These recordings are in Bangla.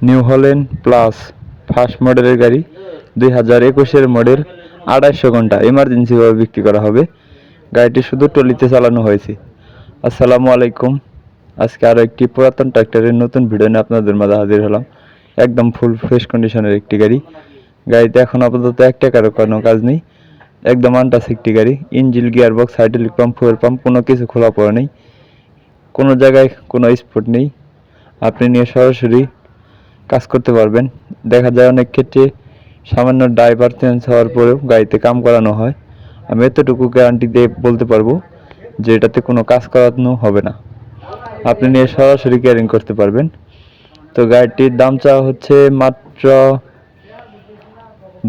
নিউ হল্যান্ড প্লাস ফার্স্ট মডেলের গাড়ি 2021-এর মডেল 2800 ঘন্টা এমার্জেন্সিভাবে বিক্রি করা হবে। গাড়িটি শুধু টলিতে চালানো হয়েছে। আসসালামু আলাইকুম। আজকে আরও একটি পুরাতন ট্র্যাক্টরের নতুন ভিডিও নিয়ে আপনাদের মাঝে হাজির হলাম। একদম ফুল ফ্রেশ কন্ডিশনের একটি গাড়ি। গাড়িতে এখন আপাতত এক টাকারও কোনো কাজ নেই, একদম আনটাচ একটি গাড়ি। Engine, gearbox, hydraulic pump, fuel pump কোনো কিছু খোলা পড়া নেই, কোনো জায়গায় কোনো স্পট নেই। আপনি নিয়ে সরাসরি কাজ করতে পারবেন। দেখা যায় অনেক ক্ষেত্রে সামান্য ড্রাইভার চেঞ্জ হওয়ার পরেও গাড়িতে কাম করানো হয়। আমি এতটুকু গ্যারান্টি দিয়ে বলতে পারবো যে এটাতে কোনো কাজ করানো হবে না, আপনি নিয়ে সরাসরি ক্যারিং করতে পারবেন। তো গাড়িটির দাম চাওয়া হচ্ছে মাত্র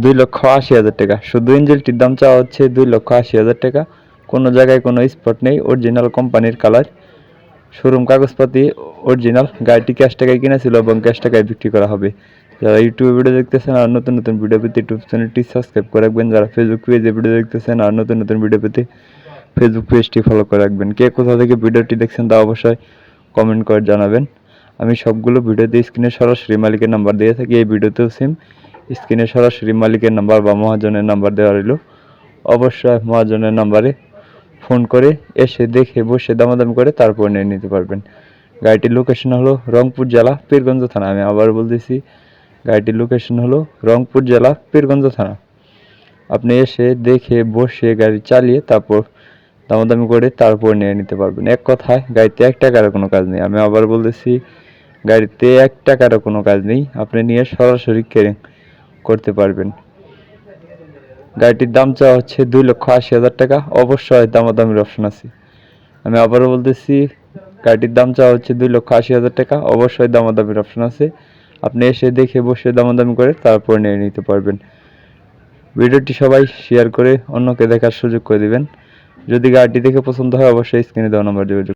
2,80,000 টাকা। শুধু ইঞ্জিনটির দাম চাওয়া হচ্ছে 2,80,000 টাকা। কোনো জায়গায় কোনো স্পট নেই, অরিজিনাল কোম্পানির কালার, শোরুম কাগজপাতি অরিজিনাল। গাড়িটি ক্যাশ টাকায় কিনেছিল এবং ক্যাশ টাকায় বিক্রি করা হবে। যারা ইউটিউবে ভিডিও দেখতেছেন আর নতুন নতুন ভিডিও পেতে ইউটিউব চ্যানেলটি সাবস্ক্রাইব করে রাখবেন। যারা ফেসবুক পেজে ভিডিও দেখতেছেন আর নতুন নতুন ভিডিও পেতে ফেসবুক পেজটি ফলো করে রাখবেন। কে কোথা থেকে ভিডিওটি দেখছেন তা অবশ্যই কমেন্ট করে জানাবেন। আমি সবগুলো ভিডিওতে স্ক্রিনে সরাসরি মালিকের নাম্বার দিয়ে থাকি। এই ভিডিওতেও সেম স্ক্রিনে সরাসরি মালিকের নাম্বার বা মহাজনের নাম্বার দেওয়া রইল। অবশ্যই মহাজনের নাম্বারে ফোন করে এসে দেখে বসে দামাদামি করে তারপর নিয়ে নিতে পারবেন। গাড়িটির লোকেশন হলো রংপুর জেলা পীরগঞ্জ থানা। আমি আবার বলতেছি, গাড়িটির লোকেশন হলো রংপুর জেলা পীরগঞ্জ থানা। আপনি এসে দেখে বসে গাড়ি চালিয়ে তারপর দামাদামি করে তারপর নিয়ে নিতে পারবেন। এক কথায় গাড়িতে এক টাকারও কোনো কাজ নেই। আমি আবার বলতেছি, গাড়িতে এক টাকারও কোনো কাজ নেই, আপনি নিয়ে সরাসরি ক্যারিং করতে পারবেন। গাড়িটির দাম চাওয়া হচ্ছে 2,80,000 টাকা। অবশ্যই দামাদামির অপশন আছে। আমি আবারও বলতেছি, গাড়িটির দাম চাওয়া হচ্ছে 2,80,000 টাকা। অবশ্যই দামাদামির অপশন আছে। আপনি এসে দেখে বসে দামাদামি করে তারপর নিয়ে নিতে পারবেন। ভিডিওটি সবাই শেয়ার করে অন্যকে দেখার সুযোগ করে দিবেন। যদি গাড়িটি দেখে পছন্দ হয় অবশ্যই স্ক্রিনে দেওয়া নাম্বার যোগাযোগ